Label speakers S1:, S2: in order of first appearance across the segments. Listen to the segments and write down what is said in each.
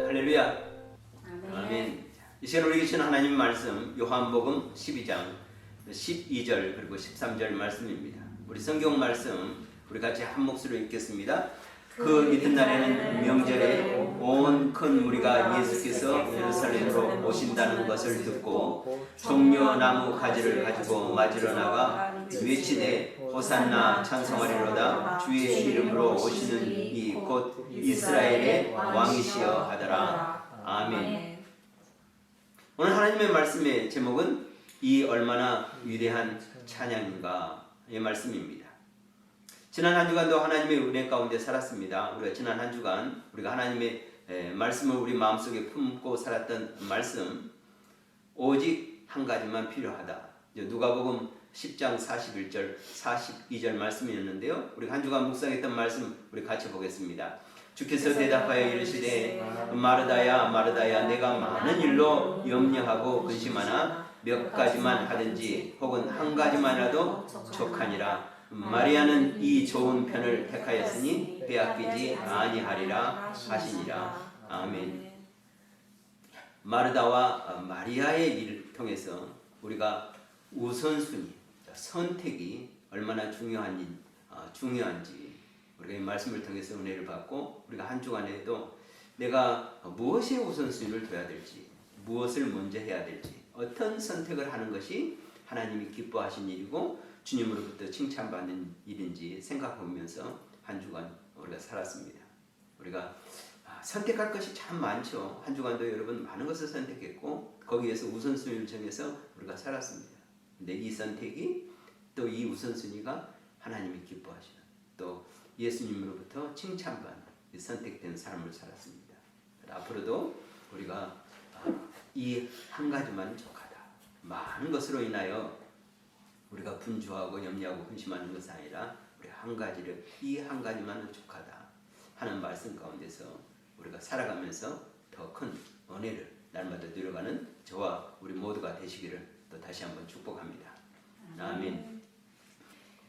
S1: 할렐루야. 아멘. 이 시간 우리 계신 하나님의 말씀 요한복음 12장 12절 그리고 13절 말씀입니다. 우리 성경 말씀 우리 같이 한 목소리로 읽겠습니다. 그 이튿날에는 명절에 온 큰 무리가 예수께서 예루살렘으로 오신다는 것을 듣고 종려나무 가지를 가지고 맞으러 나가 외치되 호산나 찬송하리로다 주의 이름으로 오시는 이 곧 이스라엘의 왕이시여 하더라. 아멘. 오늘 하나님의 말씀의 제목은 이 얼마나 위대한 찬양인가 의 말씀입니다. 지난 한 주간도 하나님의 은혜 가운데 살았습니다. 우리가 지난 한 주간 우리가 하나님의 말씀을 우리 마음속에 품고 살았던 말씀 오직 한 가지만 필요하다. 누가복음 10장 41절 42절 말씀이었는데요. 우리 한 주간 묵상했던 말씀 우리 같이 보겠습니다. 주께서 대답하여 이르시되 마르다야 마르다야 내가 많은 일로 염려하고 근심하나 몇 가지만 하든지 혹은 한 가지만이라도 족하니라. 마리아는 이 좋은 편을 택하였으니 빼앗기지 아니하리라 하시니라. 아멘. 마르다와 마리아의 일을 통해서 우리가 우선순위, 선택이 얼마나 중요한지 우리가 이 말씀을 통해서 은혜를 받고 우리가 한 주간에도 내가 무엇에 우선순위를 둬야 될지, 무엇을 먼저 해야 될지, 어떤 선택을 하는 것이 하나님이 기뻐하신 일이고 주님으로부터 칭찬받는 일인지 생각하면서 한 주간 우리가 살았습니다. 우리가 선택할 것이 참 많죠. 한 주간도 여러분 많은 것을 선택했고 거기에서 우선순위를 정해서 우리가 살았습니다. 근데 이 선택이 또 이 우선순위가 하나님이 기뻐하시는 또 예수님으로부터 칭찬받는 선택된 삶을 살았습니다. 앞으로도 우리가 이 한 가지만 족하다. 많은 것으로 인하여 우리가 분주하고 염려하고 근심하는 것이 아니라 우리 한 가지를 이 한 가지만 족하다 하는 말씀 가운데서 우리가 살아가면서 더 큰 은혜를 날마다 누려가는 저와 우리 모두가 되시기를 또 다시 한번 축복합니다. 아멘.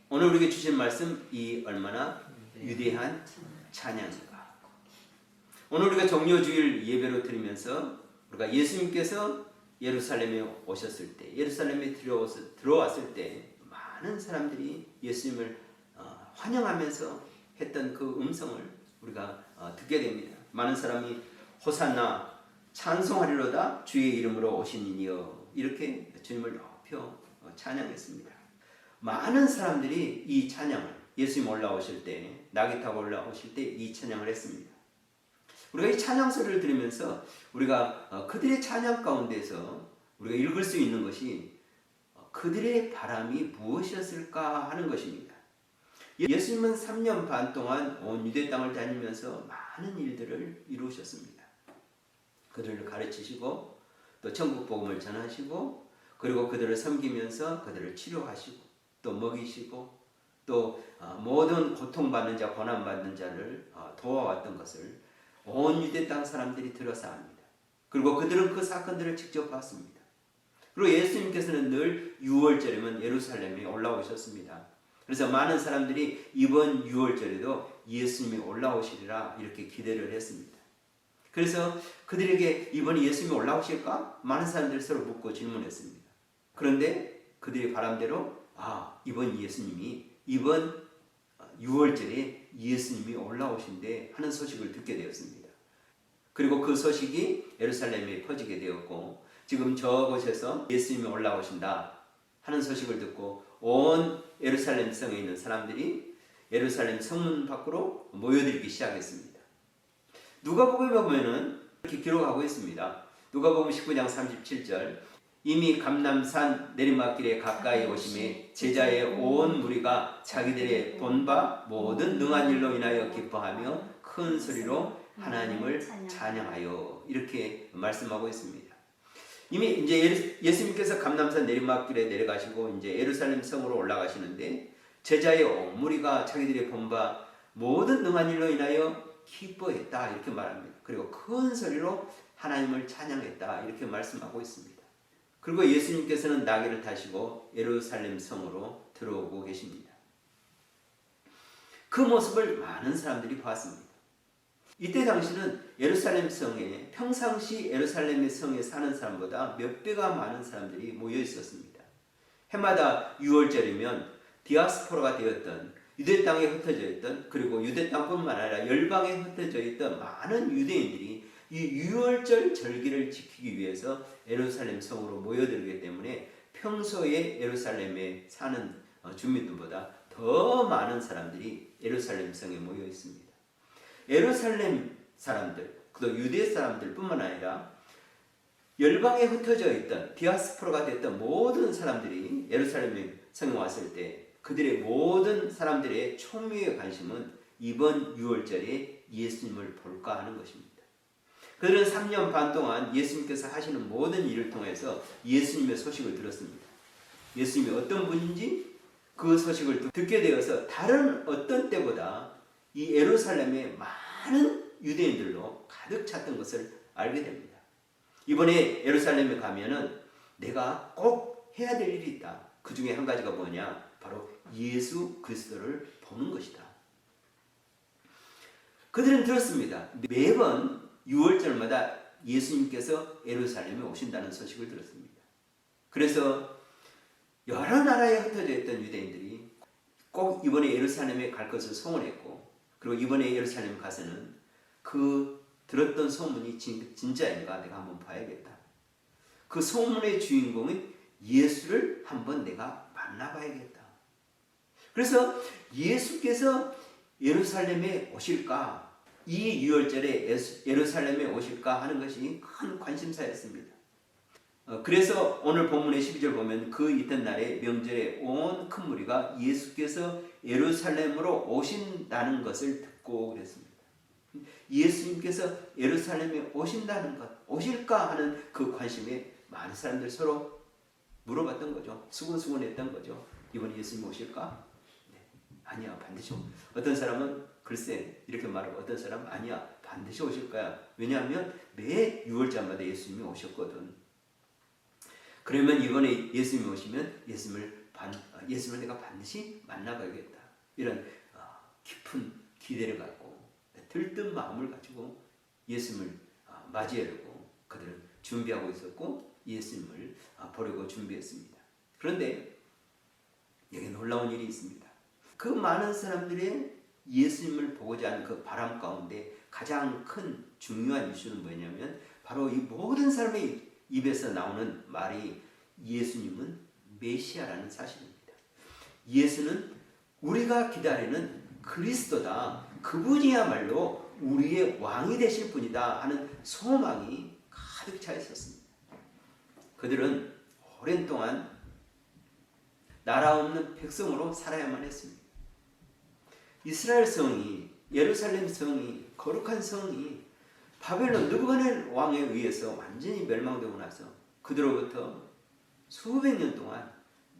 S1: 오늘 우리에게 주신 말씀 이 얼마나 위대한 찬양인가. 오늘 우리가 정료주일 예배로 드리면서 우리가 예수님께서 예루살렘에 오셨을 때 예루살렘에 들어왔을 때 많은 사람들이 예수님을 환영하면서 했던 그 음성을 우리가 듣게 됩니다. 많은 사람이 호산나 찬송하리로다 주의 이름으로 오시니여 이렇게 주님을 높여 찬양했습니다. 많은 사람들이 이 찬양을 예수님 올라오실 때 나귀 타고 올라오실 때 이 찬양을 했습니다. 우리가 이 찬양 소리를 들으면서 우리가 그들의 찬양 가운데서 우리가 읽을 수 있는 것이 그들의 바람이 무엇이었을까 하는 것입니다. 예수님은 3년 반 동안 온 유대 땅을 다니면서 많은 일들을 이루셨습니다. 그들을 가르치시고 또 천국 복음을 전하시고 그리고 그들을 섬기면서 그들을 치료하시고 또 먹이시고 또 모든 고통받는 자 고난받는 자를 도와왔던 것을 온 유대 땅 사람들이 들어서 압니다. 그리고 그들은 그 사건들을 직접 봤습니다. 그리고 예수님께서는 늘 6월절이면 예루살렘에 올라오셨습니다. 그래서 많은 사람들이 이번 6월절에도 예수님이 올라오시리라 이렇게 기대를 했습니다. 그래서 그들에게 이번에 예수님이 올라오실까? 많은 사람들이 서로 묻고 질문했습니다. 그런데 그들의 바람대로 이번 예수님이 이번 6월절에 예수님이 올라오신대 하는 소식을 듣게 되었습니다. 그리고 그 소식이 예루살렘에 퍼지게 되었고 지금 저곳에서 예수님이 올라오신다 하는 소식을 듣고 온 예루살렘 성에 있는 사람들이 예루살렘 성문 밖으로 모여들기 시작했습니다. 누가복음에 보면은 이렇게 기록하고 있습니다. 누가복음 19장 37절 이미 감람산 내리막길에 가까이 오심에 제자의 온 무리가 자기들의 본 바 모든 능한 일로 인하여 기뻐하며 큰 소리로 하나님을 찬양하여 이렇게 말씀하고 있습니다. 이미 이제 예수님께서 감람산 내리막길에 내려가시고 이제 예루살렘 성으로 올라가시는데 제자의 온 무리가 자기들의 본 바 모든 능한 일로 인하여 기뻐했다 이렇게 말합니다. 그리고 큰 소리로 하나님을 찬양했다 이렇게 말씀하고 있습니다. 그리고 예수님께서는 나귀를 타시고 예루살렘 성으로 들어오고 계십니다. 그 모습을 많은 사람들이 봤습니다. 이때 당시는 예루살렘 성에 평상시 예루살렘의 성에 사는 사람보다 몇 배가 많은 사람들이 모여 있었습니다. 해마다 6월절이면 디아스포라가 되었던 유대 땅에 흩어져 있던 그리고 유대 땅뿐만 아니라 열방에 흩어져 있던 많은 유대인들이 이 6월절 절기를 지키기 위해서 예루살렘 성으로 모여들기 때문에 평소에 예루살렘에 사는 주민들보다 더 많은 사람들이 예루살렘 성에 모여 있습니다. 예루살렘 사람들, 또 유대 사람들뿐만 아니라 열방에 흩어져 있던 디아스포라가 됐던 모든 사람들이 예루살렘 성에 왔을 때 그들의 모든 사람들의 총명의 관심은 이번 6월절에 예수님을 볼까 하는 것입니다. 그들은 3년 반 동안 예수님께서 하시는 모든 일을 통해서 예수님의 소식을 들었습니다. 예수님이 어떤 분인지 그 소식을 듣게 되어서 다른 어떤 때보다 이 예루살렘에 많은 유대인들로 가득 찼던 것을 알게 됩니다. 이번에 예루살렘에 가면은 내가 꼭 해야 될 일이 있다. 그 중에 한 가지가 뭐냐? 바로 예수 그리스도를 보는 것이다. 그들은 들었습니다. 매번 6월절마다 예수님께서 예루살렘에 오신다는 소식을 들었습니다. 그래서 여러 나라에 흩어져 있던 유대인들이 꼭 이번에 예루살렘에 갈 것을 소원했고 그리고 이번에 예루살렘 가서는 그 들었던 소문이 진짜인가 내가 한번 봐야겠다. 그 소문의 주인공인 예수를 한번 내가 만나봐야겠다. 그래서 예수께서 예루살렘에 오실까? 이 6월절에 예루살렘에 오실까 하는 것이 큰 관심사였습니다. 그래서 오늘 본문의 12절 보면 그 이튿날에 명절에 온 큰 무리가 예수께서 예루살렘으로 오신다는 것을 듣고 그랬습니다. 예수님께서 예루살렘에 오신다는 것, 오실까 하는 그 관심에 많은 사람들 서로 물어봤던 거죠. 수근수근했던 거죠. 이번에 예수님 오실까? 네. 아니야, 반드시. 어떤 사람은 글쎄 이렇게 말하고 어떤 사람은 아니야, 반드시 오실 거야. 왜냐하면 매 6월절마다 예수님이 오셨거든. 그러면 이번에 예수님이 오시면 예수님을 내가 반드시 만나봐야겠다. 이런 깊은 기대를 갖고 들뜬 마음을 가지고 예수님을 맞이하려고 그들은 준비하고 있었고 예수님을 보려고 준비했습니다. 그런데 여기 놀라운 일이 있습니다. 그 많은 사람들의 예수님을 보고자 하는 그 바람 가운데 가장 큰 중요한 이슈는 뭐냐면 바로 이 모든 사람의 입에서 나오는 말이 예수님은 메시아라는 사실입니다. 예수는 우리가 기다리는 그리스도다. 그분이야말로 우리의 왕이 되실 분이다 하는 소망이 가득 차 있었습니다. 그들은 오랜 동안 나라 없는 백성으로 살아야만 했습니다. 이스라엘 성이, 예루살렘 성이, 거룩한 성이 바벨론 느부갓네살 왕에 의해서 완전히 멸망되고 나서 그들로부터 수백 년 동안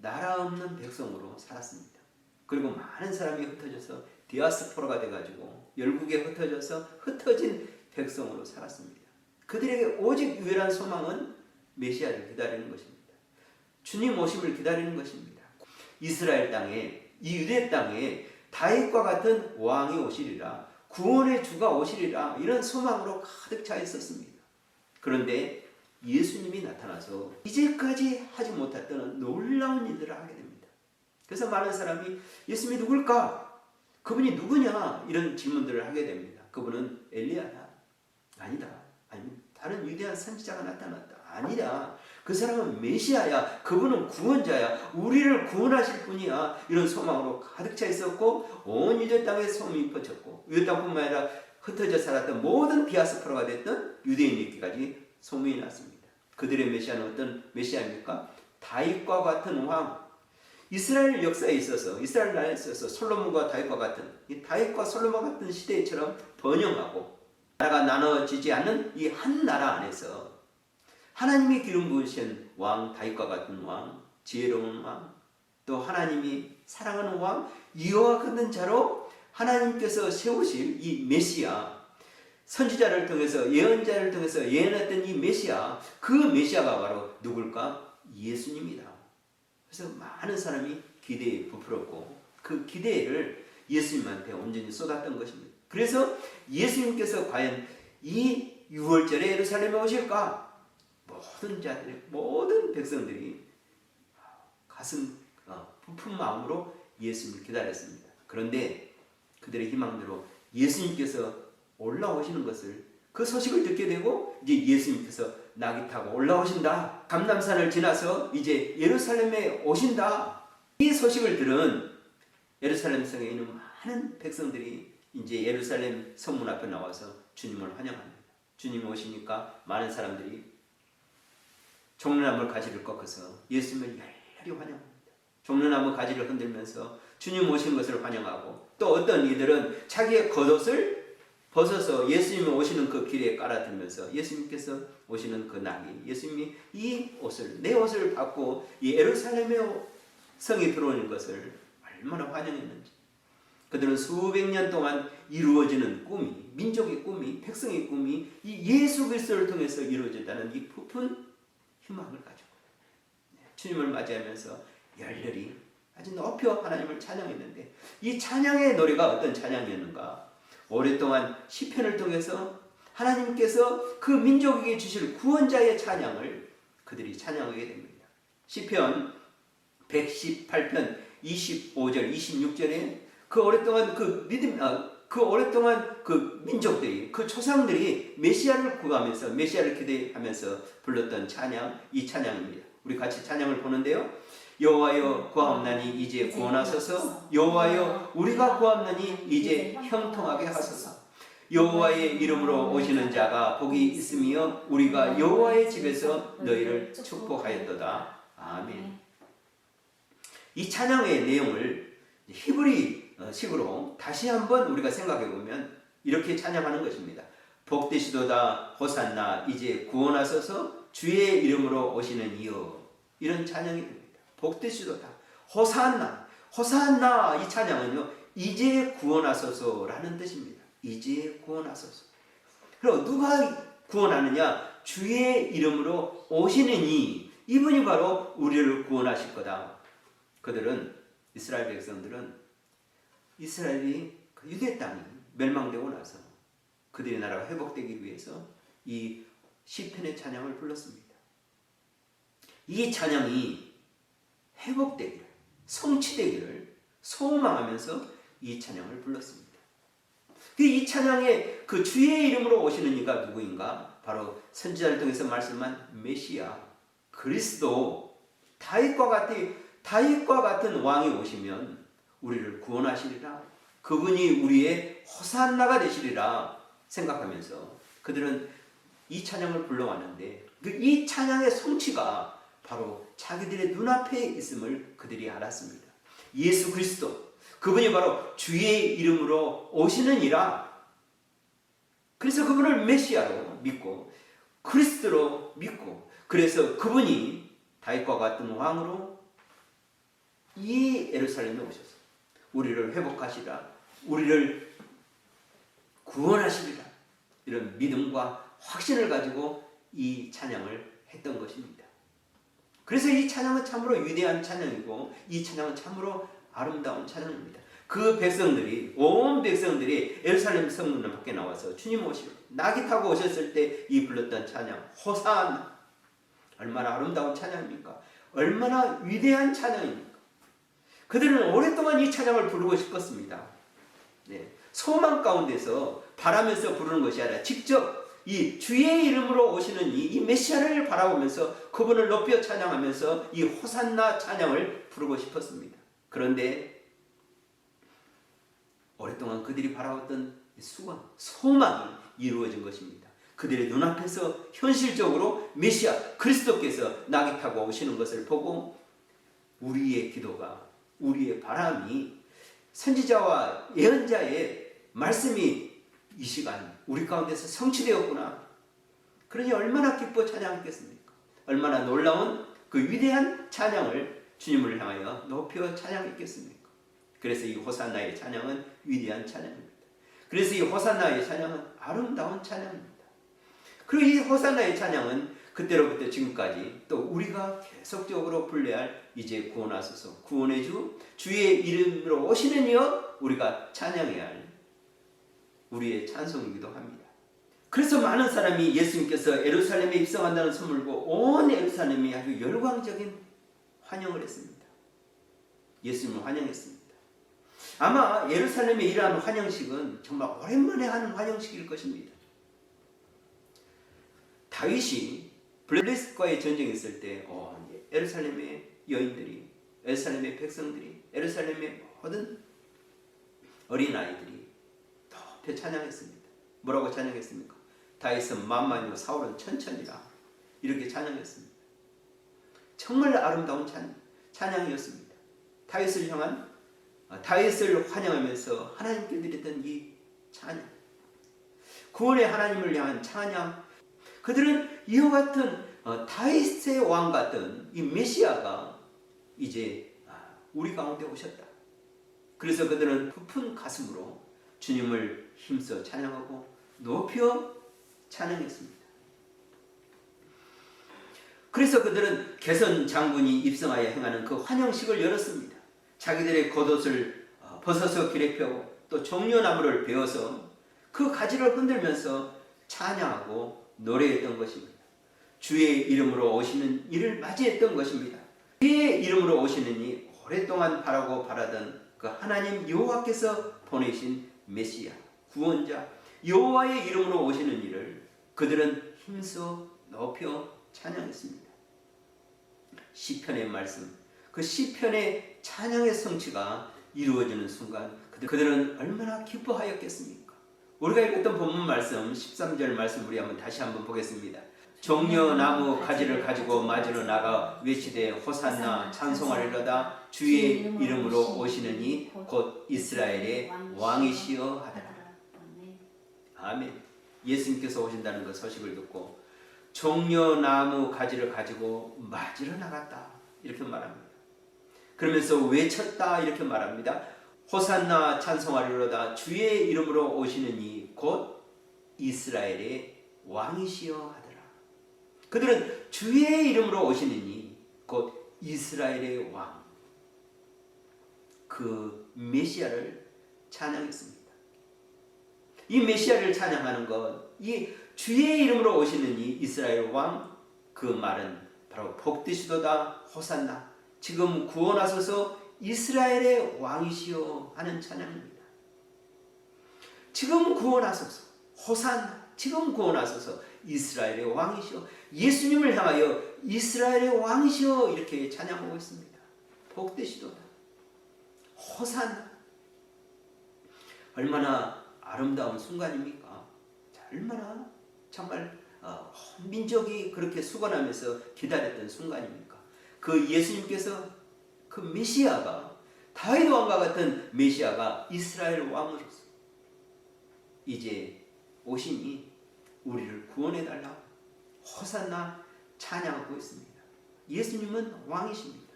S1: 나라 없는 백성으로 살았습니다. 그리고 많은 사람이 흩어져서 디아스포라가 돼가지고 열국에 흩어져서 흩어진 백성으로 살았습니다. 그들에게 오직 유일한 소망은 메시아를 기다리는 것입니다. 주님 오심을 기다리는 것입니다. 이스라엘 땅에, 이 유대 땅에 다윗과 같은 왕이 오시리라, 구원의 주가 오시리라, 이런 소망으로 가득 차 있었습니다. 그런데 예수님이 나타나서 이제까지 하지 못했던 놀라운 일들을 하게 됩니다. 그래서 많은 사람이 예수님이 누굴까? 그분이 누구냐? 이런 질문들을 하게 됩니다. 그분은 엘리야다? 아니다. 아니, 다른 위대한 선지자가 나타났다? 아니다. 그 사람은 메시아야. 그분은 구원자야. 우리를 구원하실 분이야. 이런 소망으로 가득 차 있었고 온 유대 땅에 소문이 퍼졌고 유대 땅뿐만 아니라 흩어져 살았던 모든 디아스포라가 됐던 유대인에게까지 소문이 났습니다. 그들의 메시아는 어떤 메시아입니까? 다윗과 같은 왕. 이스라엘 역사에 있어서, 이스라엘 나라에 있어서 솔로몬과 다윗과 같은, 이 다윗과 솔로몬 같은 시대처럼 번영하고 나라가 나눠지지 않는 이 한 나라 안에서 하나님이 기름 부으신 왕, 다윗과 같은 왕, 지혜로운 왕, 또 하나님이 사랑하는 왕, 이와 같은 자로 하나님께서 세우실 이 메시아, 선지자를 통해서 예언자를 통해서 예언했던 이 메시아, 그 메시아가 바로 누굴까? 예수님이다. 그래서 많은 사람이 기대에 부풀었고 그 기대를 예수님한테 온전히 쏟았던 것입니다. 그래서 예수님께서 과연 이 6월절에 예루살렘에 오실까? 모든 자들, 모든 백성들이 가슴 부푼 마음으로 예수님을 기다렸습니다. 그런데 그들의 희망대로 예수님께서 올라오시는 것을, 그 소식을 듣게 되고 이제 예수님께서 낙이 타고 올라오신다. 감람산을 지나서 이제 예루살렘에 오신다. 이 소식을 들은 예루살렘 성에 있는 많은 백성들이 이제 예루살렘 성문 앞에 나와서 주님을 환영합니다. 주님이 오시니까 많은 사람들이 종려나무 가지를 꺾어서 예수님을 열렬히 환영합니다. 종려나무 가지를 흔들면서 주님 오신 것을 환영하고, 또 어떤 이들은 자기의 겉옷을 벗어서 예수님이 오시는 그 길에 깔아들면서 예수님께서 오시는 그 낙이, 예수님이 이 옷을, 내 옷을 받고 이 예루살렘의 성에 들어오는 것을 얼마나 환영했는지, 그들은 수백 년 동안 이루어지는 꿈이, 민족의 꿈이, 백성의 꿈이 이 예수 그리스도를 통해서 이루어진다는 이 부푼 희망을 가지고 주님을 맞이하면서 열렬히 아주 높여 하나님을 찬양했는데, 이 찬양의 노래가 어떤 찬양이었는가? 오랫동안 시편을 통해서 하나님께서 그 민족에게 주실 구원자의 찬양을 그들이 찬양하게 됩니다. 시편 118편 25절 26절에 그 오랫동안 오랫동안 그 민족들이, 그 조상들이 메시아를 구하면서, 메시아를 기대하면서 불렀던 찬양, 이 찬양입니다. 우리 같이 찬양을 보는데요. 여호와여 구하옵나니 이제 구원하소서. 여호와여 우리가 구하옵나니 이제 형통하게 하소서. 여호와의 이름으로 오시는 자가 복이 있으며 우리가 여호와의 집에서 너희를 축복하였도다. 아멘. 이 찬양의 내용을 히브리식으로 다시 한번 우리가 생각해 보면 이렇게 찬양하는 것입니다. 복되시도다 호산나 이제 구원하소서 주의 이름으로 오시는 이여. 이런 찬양이 됩니다. 복되시도다 호산나, 호산나. 이 찬양은요, 이제 구원하소서라는 뜻입니다. 이제 구원하소서. 그럼 누가 구원하느냐? 주의 이름으로 오시는 이분이 바로 우리를 구원하실 거다. 그들은, 이스라엘 백성들은 이스라엘이 유대 땅이 멸망되고 나서 그들의 나라가 회복되기 위해서 이 시편의 찬양을 불렀습니다. 이 찬양이 회복되기를, 성취되기를 소망하면서 이 찬양을 불렀습니다. 이 찬양의 그 주의 이름으로 오시는 이가 누구인가? 바로 선지자를 통해서 말씀한 메시아 그리스도, 다윗과 같은 왕이 오시면 우리를 구원하시리라, 그분이 우리의 호산나가 되시리라 생각하면서 그들은 이 찬양을 불러왔는데, 이 찬양의 성취가 바로 자기들의 눈앞에 있음을 그들이 알았습니다. 예수 그리스도, 그분이 바로 주의 이름으로 오시는 이라. 그래서 그분을 메시아로 믿고 그리스도로 믿고, 그래서 그분이 다윗과 같은 왕으로 이 예루살렘에 오셔서 우리를 회복하시라, 우리를 구원하시리라, 이런 믿음과 확신을 가지고 이 찬양을 했던 것입니다. 그래서 이 찬양은 참으로 위대한 찬양이고 이 찬양은 참으로 아름다운 찬양입니다. 그 백성들이, 온 백성들이 예루살렘 성문 밖에 나와서 주님 오시고 낙이 타고 오셨을 때 이 불렀던 찬양 호산나, 얼마나 아름다운 찬양입니까? 얼마나 위대한 찬양입니까? 그들은 오랫동안 이 찬양을 부르고 싶었습니다. 네. 소망 가운데서 바라면서 부르는 것이 아니라 직접 이 주의 이름으로 오시는 이 메시아를 바라보면서 그분을 높여 찬양하면서 이 호산나 찬양을 부르고 싶었습니다. 그런데 오랫동안 그들이 바라왔던 수원, 소망이 이루어진 것입니다. 그들의 눈앞에서 현실적으로 메시아 그리스도께서 낙이 타고 오시는 것을 보고 우리의 기도가, 우리의 바람이, 선지자와 예언자의 말씀이 이 시간 우리 가운데서 성취되었구나. 그러니 얼마나 기뻐 찬양했겠습니까? 얼마나 놀라운 그 위대한 찬양을 주님을 향하여 높여 찬양했겠습니까? 그래서 이 호산나의 찬양은 위대한 찬양입니다. 그래서 이 호산나의 찬양은 아름다운 찬양입니다. 그리고 이 호산나의 찬양은 그때로부터 지금까지 또 우리가 계속적으로 불러야 할 이제 구원하소서, 구원의 주, 주의 이름으로 오시는 이여 우리가 찬양해야 할 우리의 찬송이기도 합니다. 그래서 많은 사람이 예수님께서 예루살렘에 입성한다는 소문을 보고 온 예루살렘이 아주 열광적인 환영을 했습니다. 예수님을 환영했습니다. 아마 예루살렘에 이러한 환영식은 정말 오랜만에 하는 환영식일 것입니다. 다윗이 블레셋과의 전쟁했을 때 예루살렘의 여인들이, 예루살렘의 백성들이, 예루살렘의 모든 어린아이들이 높이 찬양했습니다. 뭐라고 찬양했습니까? 다윗은 만만이요 사울은 천천이라, 이렇게 찬양했습니다. 정말 아름다운 찬양이었습니다. 다윗을 환영하면서 하나님께 드렸던 이 찬양, 구원의 하나님을 향한 찬양, 그들은 이와 같은 다윗의 왕 같은 이 메시아가 이제 우리 가운데 오셨다. 그래서 그들은 깊은 가슴으로 주님을 힘써 찬양하고 높여 찬양했습니다. 그래서 그들은 개선 장군이 입성하여 행하는 그 환영식을 열었습니다. 자기들의 겉옷을 벗어서 길에 펴고 또 종려나무를 베어서 그 가지를 흔들면서 찬양하고 노래했던 것입니다. 주의 이름으로 오시는 이를 맞이했던 것입니다. 주의 이름으로 오시는 이 오랫동안 바라던 그 하나님 여호와께서 보내신 메시아, 구원자, 여호와의 이름으로 오시는 이를 그들은 힘써 높여 찬양했습니다. 시편의 말씀, 그 시편의 찬양의 성취가 이루어지는 순간 그들은 얼마나 기뻐하였겠습니까? 우리가 읽었던 본문 말씀 13절 말씀 우리 다시 한번 보겠습니다. 종려나무 가지를 가지고 맞으러 나가 외치되 호산나 찬송하리로다. 주의 이름으로 오시는 이 곧 이스라엘의 왕이시여 하더라. 아멘. 예수님께서 오신다는 그 소식을 듣고 종려나무 가지를 가지고 맞으러 나갔다, 이렇게 말합니다. 그러면서 외쳤다, 이렇게 말합니다. 호산나 찬송하리로다. 주의 이름으로 오시는 이 곧 이스라엘의 왕이시여 하더라. 그들은 주의 이름으로 오시는 이 곧 이스라엘의 왕, 그 메시아를 찬양했습니다. 이 메시아를 찬양하는 것, 이 주의 이름으로 오시는 이 이스라엘 왕, 그 말은 바로 복되시도다 호산나, 지금 구원하소서 이스라엘의 왕이시여 하는 찬양입니다. 지금 구원하소서, 호산나, 지금 구원하소서 이스라엘의 왕이시여, 예수님을 향하여 이스라엘의 왕이시여, 이렇게 찬양하고 있습니다. 복되시도다 호산나. 얼마나 아름다운 순간입니까? 얼마나 정말 민족이 그렇게 수건하면서 기다렸던 순간입니까? 그 예수님께서, 그 메시아가, 다윗 왕과 같은 메시아가 이스라엘 왕으로서 이제 오시니 우리를 구원해달라고 호산나 찬양하고 있습니다. 예수님은 왕이십니다.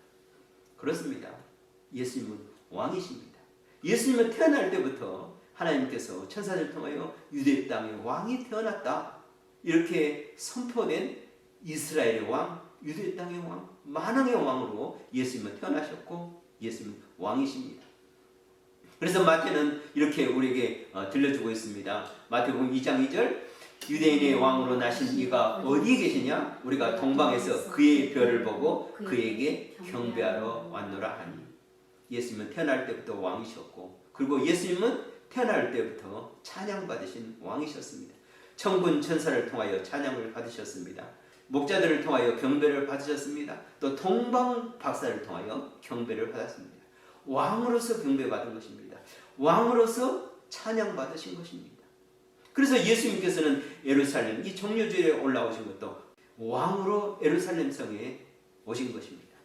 S1: 그렇습니다. 예수님은 왕이십니다. 예수님은 태어날 때부터 하나님께서 천사를 통하여 유대 땅에 왕이 태어났다, 이렇게 선포된 이스라엘의 왕, 유대 땅의 왕, 만왕의 왕으로 예수님은 태어나셨고 예수님은 왕이십니다. 그래서 마태는 이렇게 우리에게 들려주고 있습니다. 마태복음 2장 2절, 유대인의 왕으로 나신 이가 어디에 계시냐? 우리가 동방에서 그의 별을 보고 그에게 경배하러 왔노라 하니. 예수님은 태어날 때부터 왕이셨고, 그리고 예수님은 태어날 때부터 찬양받으신 왕이셨습니다. 천군 천사를 통하여 찬양을 받으셨습니다. 목자들을 통하여 경배를 받으셨습니다. 또 동방 박사를 통하여 경배를 받았습니다. 왕으로서 경배받은 것입니다. 왕으로서 찬양받으신 것입니다. 그래서 예수님께서는 예루살렘, 이 종려주일에 올라오신 것도 왕으로 예루살렘 성에 오신 것입니다.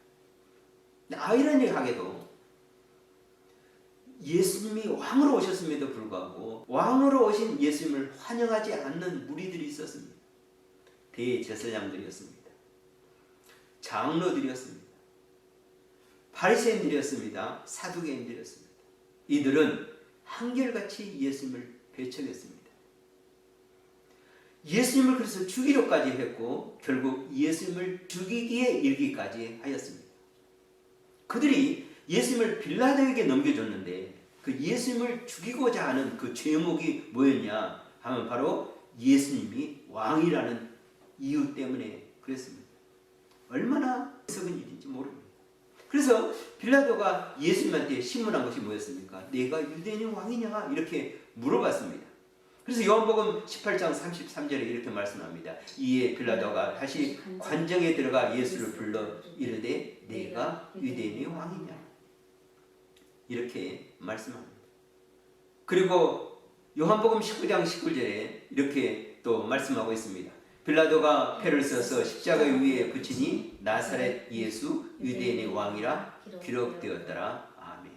S1: 아이러니하게도 예수님이 왕으로 오셨음에도 불구하고 왕으로 오신 예수님을 환영하지 않는 무리들이 있었습니다. 대제사장들이었습니다. 장로들이었습니다. 바리새인들이었습니다. 사두개인들이었습니다. 이들은 한결같이 예수님을 배척했습니다. 예수님을 그래서 죽이려까지 했고 결국 예수님을 죽이기에 이르기까지 하였습니다. 그들이 예수님을 빌라도에게 넘겨줬는데 그 예수님을 죽이고자 하는 그 죄목이 뭐였냐 하면 바로 예수님이 왕이라는 이유 때문에 그랬습니다. 얼마나 썩은 일인지 모릅니다. 그래서 빌라도가 예수님한테 신문한 것이 뭐였습니까? 내가 유대인의 왕이냐? 이렇게 물어봤습니다. 그래서 요한복음 18장 33절에 이렇게 말씀합니다. 이에 빌라도가 다시 관정에 들어가 예수를 불러 이르되 내가 유대인의 왕이냐? 이렇게 말씀합니다. 그리고 요한복음 19장 19절에 이렇게 또 말씀하고 있습니다. 빌라도가 패를 써서 십자가 위에 붙이니 나사렛 예수 유대인의 왕이라 기록되었더라. 아멘.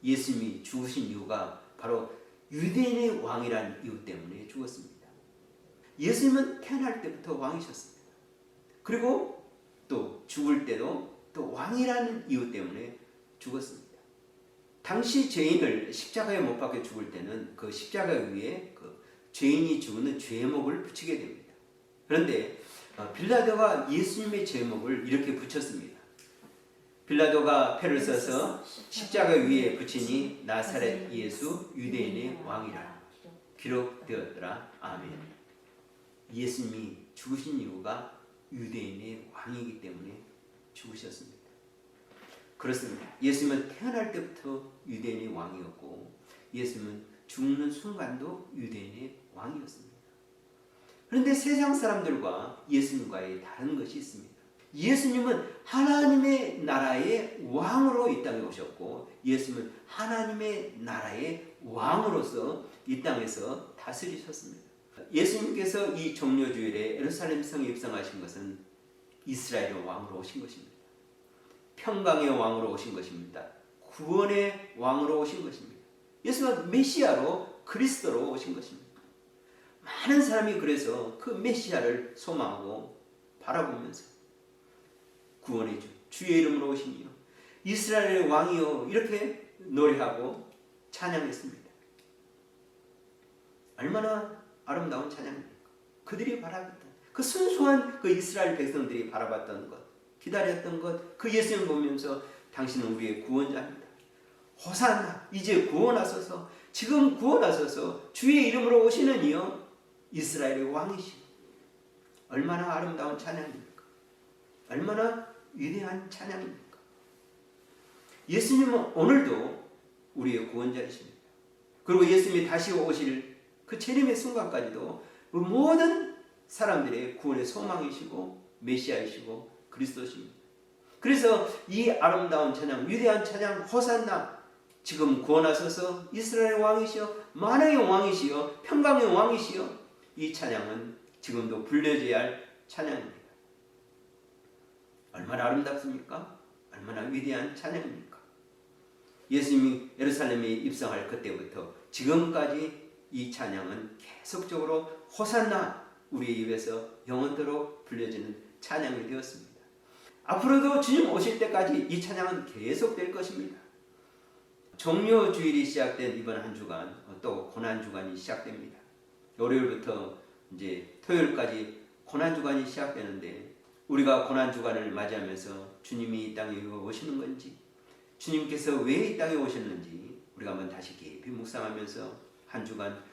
S1: 예수님이 죽으신 이유가 바로 유대인의 왕이라는 이유 때문에 죽었습니다. 예수님은 태어날 때부터 왕이셨습니다. 그리고 또 죽을 때도 또 왕이라는 이유 때문에 죽었습니다. 당시 죄인을 십자가에 못 박혀 죽을 때는 그 십자가 위에 그 죄인이 죽는 죄목을 붙이게 됩니다. 그런데 빌라도가 예수님의 죄목을 이렇게 붙였습니다. 빌라도가 패를 써서 십자가 위에 붙이니 나사렛 예수 유대인의 왕이라 기록되었더라. 아멘. 예수님이 죽으신 이유가 유대인의 왕이기 때문에 죽으셨습니다. 그렇습니다. 예수님은 태어날 때부터 유대인의 왕이었고 예수님은 죽는 순간도 유대인의 왕이었습니다. 그런데 세상 사람들과 예수님과의 다른 것이 있습니다. 예수님은 하나님의 나라의 왕으로 이 땅에 오셨고 예수님은 하나님의 나라의 왕으로서 이 땅에서 다스리셨습니다. 예수님께서 이 종려주일에 예루살렘 성에 입성하신 것은 이스라엘의 왕으로 오신 것입니다. 평강의 왕으로 오신 것입니다. 구원의 왕으로 오신 것입니다. 예수님은 메시아로 그리스도로 오신 것입니다. 많은 사람이 그래서 그 메시아를 소망하고 바라보면서 구원의 주, 주의 이름으로 오시니요 이스라엘의 왕이요 이렇게 노래하고 찬양했습니다. 얼마나 아름다운 찬양입니까? 그들이 바라봤던 그 순수한 그 이스라엘 백성들이 바라봤던 것, 기다렸던 것, 그 예수님을 보면서 당신은 우리의 구원자입니다. 호산나 이제 구원하소서, 지금 구원하소서, 주의 이름으로 오시는 이여 이스라엘의 왕이시오. 얼마나 아름다운 찬양입니까? 얼마나 위대한 찬양입니까? 예수님은 오늘도 우리의 구원자이십니다. 그리고 예수님이 다시 오실 그 재림의 순간까지도 모든 사람들의 구원의 소망이시고 메시아이시고 그리스도십니다. 그래서 이 아름다운 찬양, 위대한 찬양, 호산나, 지금 구원하소서, 이스라엘 왕이시여, 만왕의 왕이시여, 평강의 왕이시여, 이 찬양은 지금도 불려져야 할 찬양입니다. 얼마나 아름답습니까? 얼마나 위대한 찬양입니까? 예수님이 예루살렘에 입성할 그때부터 지금까지 이 찬양은 계속적으로 호산나 우리의 입에서 영원토록 불려지는 찬양이 되었습니다. 앞으로도 주님 오실 때까지 이 찬양은 계속될 것입니다. 종려주일이 시작된 이번 한 주간 또 고난주간이 시작됩니다. 월요일부터 이제 토요일까지 고난주간이 시작되는데 우리가 고난주간을 맞이하면서 주님이 이 땅에 왜 오시는 건지, 주님께서 왜 이 땅에 오셨는지 우리가 한번 다시 깊이 묵상하면서 한 주간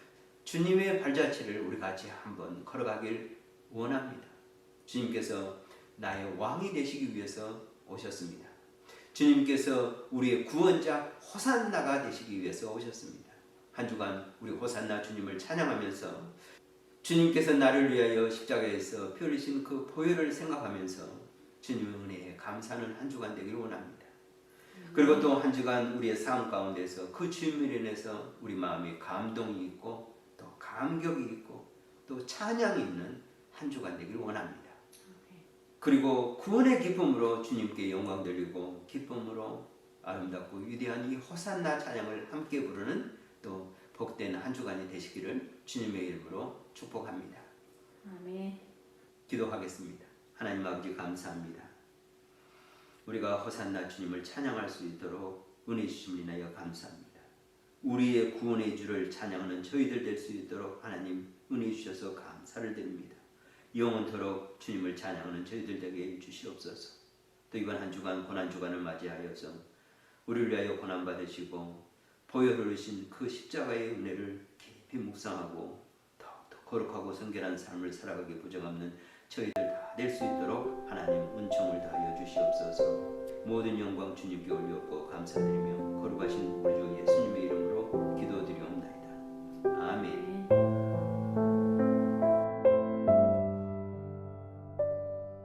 S1: 주님의 발자취를 우리 같이 한번 걸어가길 원합니다. 주님께서 나의 왕이 되시기 위해서 오셨습니다. 주님께서 우리의 구원자 호산나가 되시기 위해서 오셨습니다. 한 주간 우리 호산나 주님을 찬양하면서 주님께서 나를 위하여 십자가에서 피 흘리신 그 보혈을 생각하면서 주님의 은혜에 감사하는 한 주간 되기를 원합니다. 그리고 또 한 주간 우리의 삶 가운데서 그 주님을 인해서 우리 마음에 감동이 있고 또 감격이 있고 또 찬양이 있는 한 주간 되기를 원합니다. 그리고 구원의 기쁨으로 주님께 영광 돌리고 기쁨으로 아름답고 위대한 이 호산나 찬양을 함께 부르는 또 복된 한 주간이 되시기를 주님의 이름으로 축복합니다.
S2: 아멘.
S1: 기도하겠습니다. 하나님 아버지 감사합니다. 우리가 호산나 주님을 찬양할 수 있도록 은혜 주심을 인하여 감사합니다. 우리의 구원의 주를 찬양하는 저희들 될 수 있도록 하나님 은혜 주셔서 감사를 드립니다. 영원토록 주님을 찬양하는 저희들 되게 주시옵소서. 또 이번 한 주간 고난 주간을 맞이하여서 우리를 위하여 고난 받으시고 보혈으신 그 십자가의 은혜를 깊이 묵상하고 더욱더 거룩하고 성결한 삶을 살아가기 부정없는 저희들 다 될 수 있도록 하나님 은총을 다하여 주시옵소서. 모든 영광 주님께 올렸고 감사드리며 거룩하신 우리